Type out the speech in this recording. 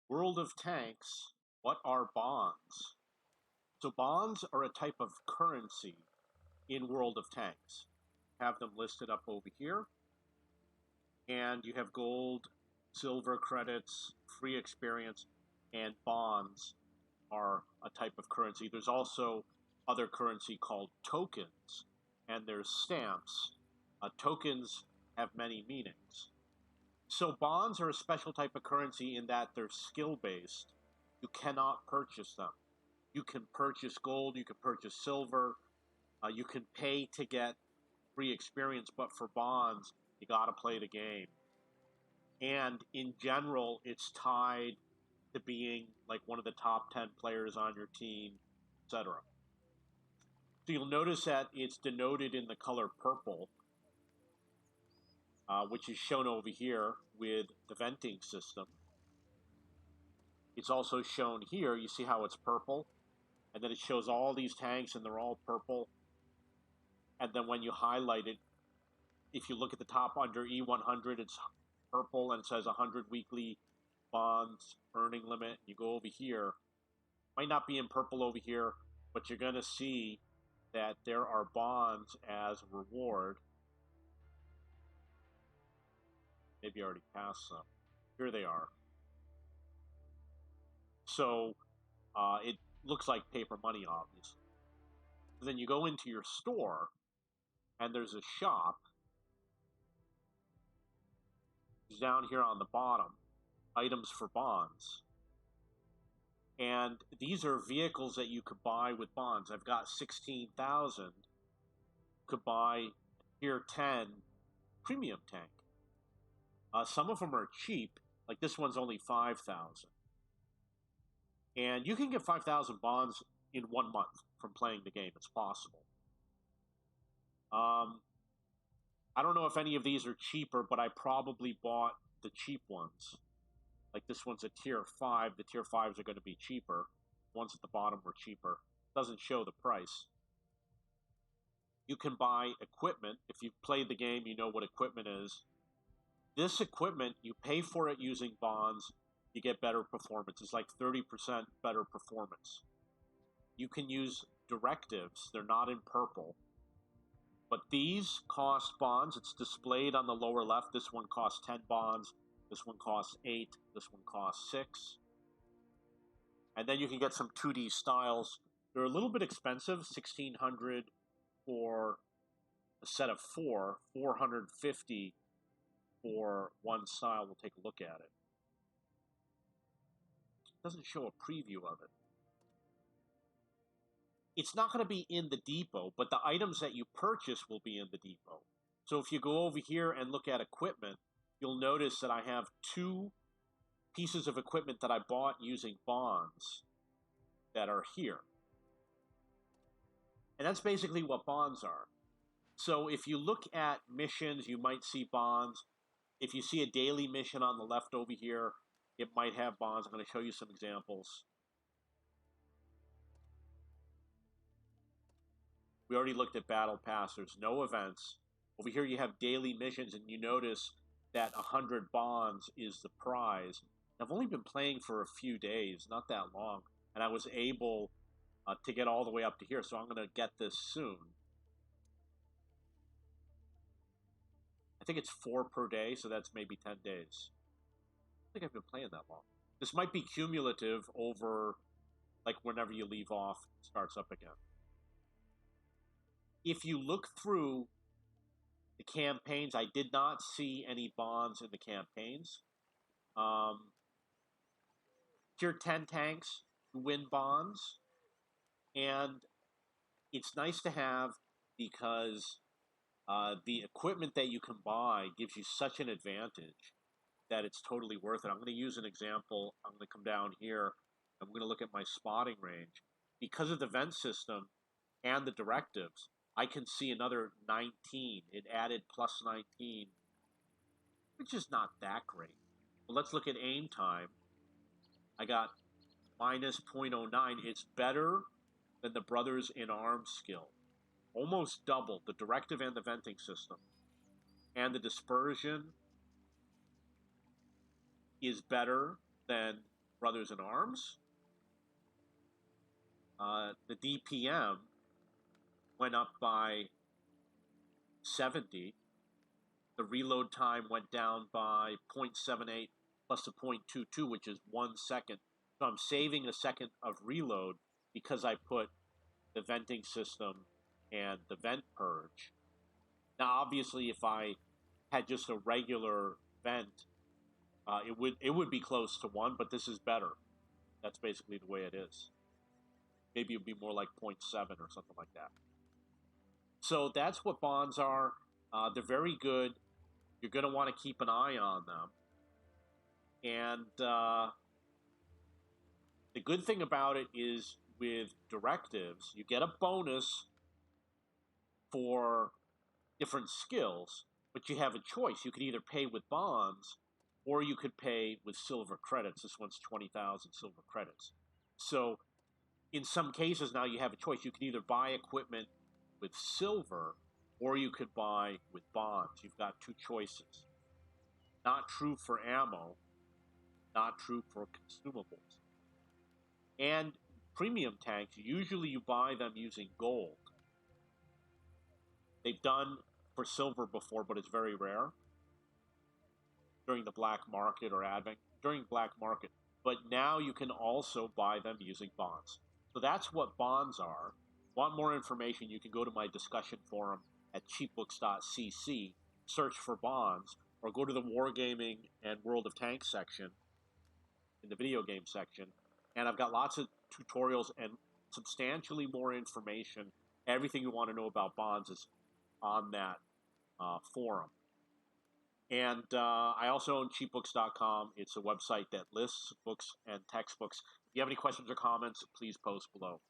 World of Tanks, what are bonds? So bonds are a type of currency in World of Tanks. Have them listed up over here. And you have gold, silver credits, free experience, and bonds are a type of currency. There's also other currency called tokens, and there's stamps. Tokens have many meanings. So bonds are a special type of currency in that they're skill-based. You cannot purchase them. You can purchase gold, you can purchase silver, you can pay to get free experience, but for bonds, you got to play the game. And in general, it's tied to being like one of the top 10 players on your team, etc. So you'll notice that it's denoted in the color purple, which is shown over here with the venting system. It's also shown here. You see how it's purple? And then it shows all these tanks and they're all purple. And then when you highlight it, if you look at the top under E100, it's purple and it says 100 weekly bonds earning limit. You go over here, might not be in purple over here, but you're going to see that there are bonds as reward. Maybe I already passed some. Here they are. So it looks like paper money, obviously. Then you go into your store, and there's a shop. It's down here on the bottom, items for bonds. And these are vehicles that you could buy with bonds. I've got 16,000. Could buy Tier 10 premium tank. Some of them are cheap, like this one's only 5,000. And you can get 5,000 bonds in 1 month from playing the game. It's possible. I don't know if any of these are cheaper, but I probably bought the cheap ones. Like this one's a Tier 5. The Tier 5s are going to be cheaper. The ones at the bottom were cheaper. Doesn't show the price. You can buy equipment. If you've played the game, you know what equipment is. This equipment, you pay for it using bonds, you get better performance. It's like 30% better performance. You can use directives. They're not in purple. But these cost bonds. It's displayed on the lower left. This one costs 10 bonds. This one costs 8. This one costs 6. And then you can get some 2D styles. They're a little bit expensive, 1,600 for a set of 4, 450 for one style. We'll take a look at it. It doesn't show a preview of it. It's not going to be in the depot, but the items that you purchase will be in the depot. So if you go over here and look at equipment, you'll notice that I have 2 pieces of equipment that I bought using bonds that are here. And that's basically what bonds are. So if you look at missions, you might see bonds. If you see a daily mission on the left over here, it might have bonds. I'm going to show you some examples. We already looked at Battle Pass. There's no events. Over here you have daily missions, and you notice that 100 bonds is the prize. I've only been playing for a few days, not that long, and I was able to get all the way up to here, so I'm going to get this soon. I think it's 4 per day, so that's maybe 10 days. I don't think I've been playing that long. This might be cumulative over, like, whenever you leave off, it starts up again. If you look through the campaigns, I did not see any bonds in the campaigns. Tier 10 tanks win bonds, and it's nice to have because the equipment that you can buy gives you such an advantage that it's totally worth it. I'm going to use an example. I'm going to come down here. I'm going to look at my spotting range. Because of the vent system and the directives, I can see another 19. It added plus 19, which is not that great. But let's look at aim time. I got minus 0.09. It's better than the Brothers in Arms skill. Almost double the directive and the venting system. And the dispersion is better than Brothers in Arms. The DPM went up by 70. The reload time went down by 0.78 plus a 0.22, which is 1 second. So I'm saving a second of reload because I put the venting system and the vent purge. Now, obviously, if I had just a regular vent, it would be close to 1, but this is better. That's basically the way it is. Maybe it would be more like 0.7 or something like that. So that's what bonds are. They're very good. You're going to want to keep an eye on them. And the good thing about it is with directives, you get a bonus for different skills, but you have a choice. You could either pay with bonds or you could pay with silver credits. This one's 20,000 silver credits. So in some cases now you have a choice. You can either buy equipment with silver or you could buy with bonds. You've got two choices. Not true for ammo, not true for consumables. And premium tanks, usually you buy them using gold. They've done for silver before, but it's very rare during the black market or advent, during black market. But now you can also buy them using bonds. So that's what bonds are. Want more information, you can go to my discussion forum at cheapbooks.cc, search for bonds, or go to the Wargaming and World of Tanks section in the video game section. And I've got lots of tutorials and substantially more information. Everything you want to know about bonds is on that forum. And I also own cheapbooks.com. It's a website that lists books and textbooks. If you have any questions or comments, please post below.